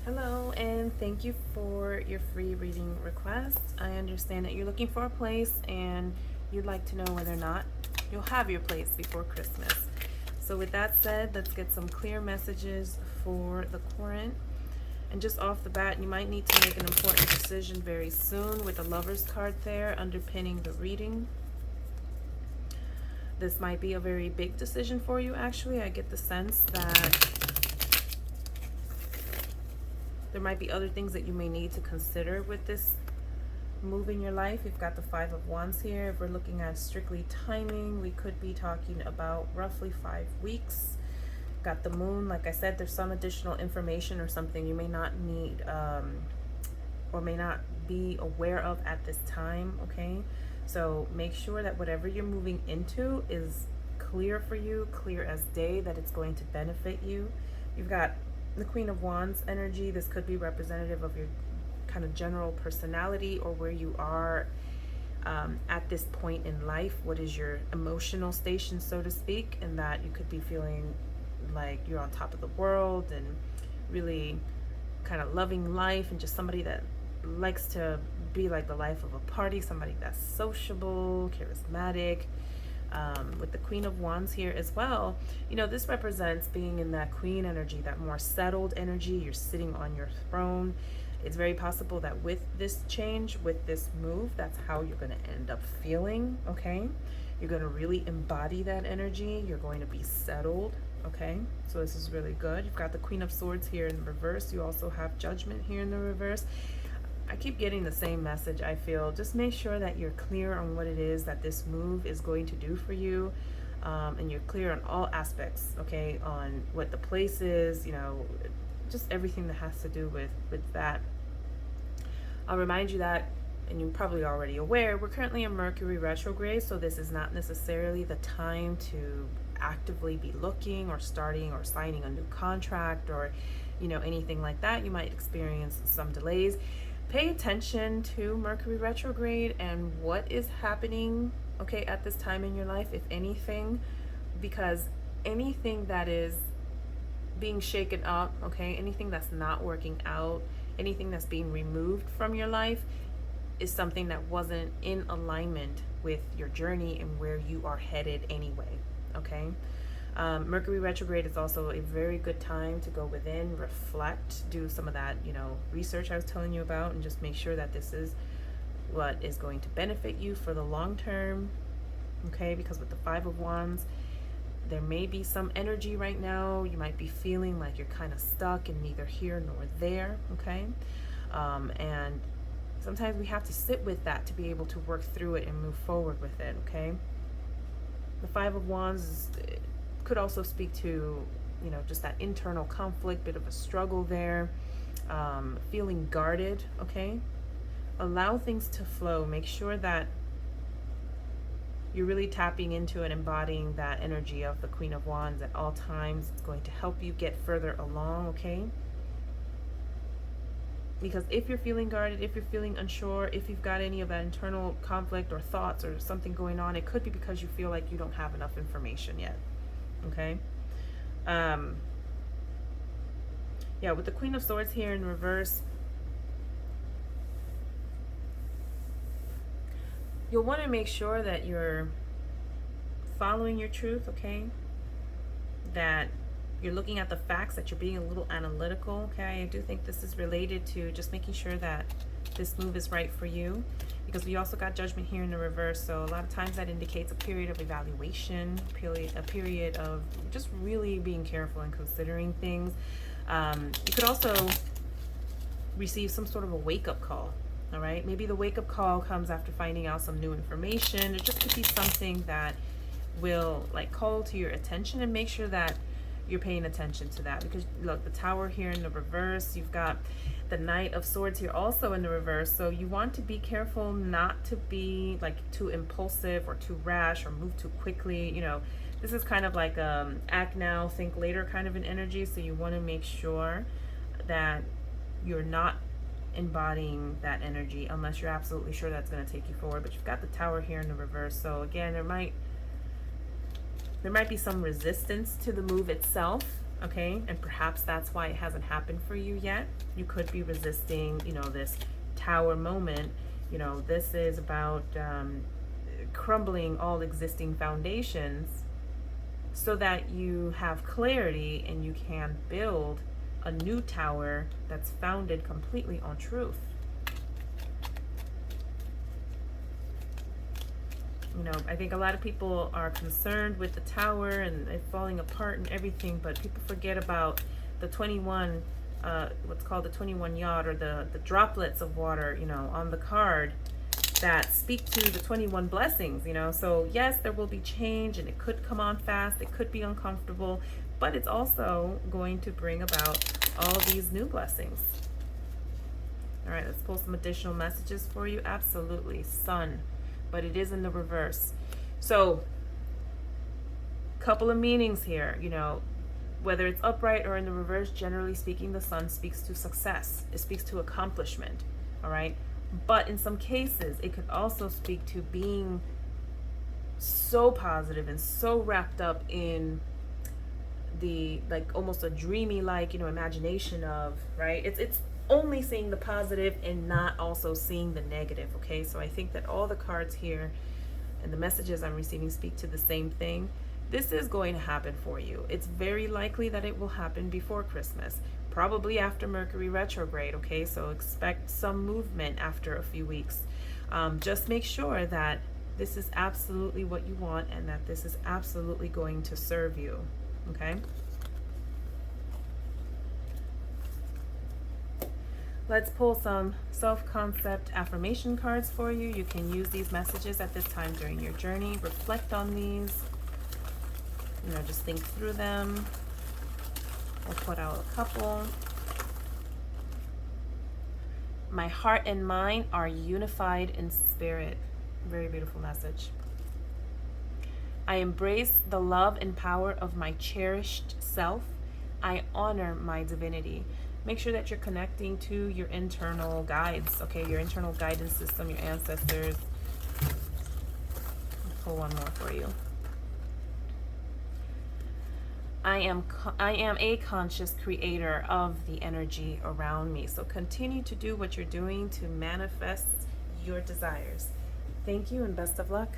Hello, and thank you for your free reading request. I understand that you're looking for a place and you'd like to know whether or not you'll have your place before Christmas. So, with that said, let's get some clear messages for the current. And just off the bat, you might need to make an important decision very soon with the Lover's card there underpinning the reading. This might be a very big decision for you, actually. I get the sense that there might be other things that you may need to consider with this move in your life. We've got the Five of Wands here. If we're looking at strictly timing, we could be talking about roughly 5 weeks. Got the Moon. Like I said, there's some additional information or something you may not need or may not be aware of at this time, okay? So make sure that whatever you're moving into is clear for you, clear as day, that it's going to benefit you. You've got the Queen of Wands energy. This could be representative of your kind of general personality or where you are at this point in life. What is your emotional station, so to speak, and that you could be feeling like you're on top of the world and really kind of loving life and just somebody that likes to be like the life of a party, somebody that's sociable, charismatic. With the Queen of Wands here as well, you know, this represents being in that queen energy, that more settled energy. You're sitting on your throne. It's very possible that with this change, with this move, that's how you're going to end up feeling, okay? You're going to really embody that energy. You're going to be settled, okay? So this is really good. You've got the Queen of Swords here in reverse. You also have Judgment here in the reverse. I keep getting the same message, I feel. Just make sure that you're clear on what it is that this move is going to do for you. And you're clear on all aspects, okay? On what the place is, you know, just everything that has to do with that. I'll remind you that, and you're probably already aware, we're currently in Mercury retrograde, so this is not necessarily the time to actively be looking or starting or signing a new contract or, you know, anything like that. You might experience some delays. Pay attention to Mercury retrograde and what is happening, okay, at this time in your life, if anything, because anything that is being shaken up, okay, anything that's not working out, anything that's being removed from your life is something that wasn't in alignment with your journey and where you are headed anyway, okay? Mercury retrograde is also a very good time to go within, reflect, do some of that, you know, research I was telling you about, and just make sure that this is what is going to benefit you for the long term, okay? Because with the Five of Wands, there may be some energy right now. You might be feeling like you're kind of stuck and neither here nor there, okay? And sometimes we have to sit with that to be able to work through it and move forward with it, okay? The Five of Wands could also speak to, you know, just that internal conflict, bit of a struggle there, feeling guarded, okay? Allow things to flow. Make sure that you're really tapping into and embodying that energy of the Queen of Wands at all times. It's going to help you get further along, okay? Because if you're feeling guarded, if you're feeling unsure, if you've got any of that internal conflict or thoughts or something going on, it could be because you feel like you don't have enough information yet, okay? Yeah, with the Queen of Swords here in reverse, you'll want to make sure that you're following your truth, okay? That you're looking at the facts, that you're being a little analytical, okay? I do think this is related to just making sure that this move is right for you, because we also got Judgment here in the reverse, so a lot of times that indicates a period of evaluation, a period of just really being careful and considering things. You could also receive some sort of a wake-up call, all right? Maybe the wake-up call comes after finding out some new information. It just could be something that will like call to your attention, and make sure that you're paying attention to that. Because look, the Tower here in the reverse, you've got the Knight of Swords here also in the reverse, so you want to be careful not to be like too impulsive or too rash or move too quickly. You know, this is kind of like act now, think later kind of an energy, so you want to make sure that you're not embodying that energy unless you're absolutely sure that's going to take you forward. But you've got the Tower here in the reverse, so again, there might be some resistance to the move itself, okay? And perhaps that's why it hasn't happened for you yet. You could be resisting, this tower moment. This is about crumbling all existing foundations so that you have clarity and you can build a new tower that's founded completely on truth. I think a lot of people are concerned with the tower and it falling apart and everything, but people forget about the 21, what's called the 21 yod, or the droplets of water, on the card that speak to the 21 blessings, So yes, there will be change and it could come on fast, it could be uncomfortable, but it's also going to bring about all these new blessings. All right, let's pull some additional messages for you. Absolutely, Sun, but it is in the reverse. So, couple of meanings here, whether it's upright or in the reverse, generally speaking, the Sun speaks to success. It speaks to accomplishment, all right? But in some cases, it could also speak to being so positive and so wrapped up in the, like, almost a dreamy, like, imagination of, right? It's only seeing the positive and not also seeing the negative, okay? So I think that all the cards here and the messages I'm receiving speak to the same thing. This is going to happen for you. It's very likely that it will happen before Christmas, probably after Mercury retrograde, okay? So expect some movement after a few weeks. Just make sure that this is absolutely what you want and that this is absolutely going to serve you, okay? Let's pull some self-concept affirmation cards for you. You can use these messages at this time during your journey. Reflect on these. Just think through them. We'll put out a couple. My heart and mind are unified in spirit. Very beautiful message. I embrace the love and power of my cherished self. I honor my divinity. Make sure that you're connecting to your internal guides, okay? Your internal guidance system, your ancestors. I'll pull one more for you. I am a conscious creator of the energy around me. So continue to do what you're doing to manifest your desires. Thank you and best of luck.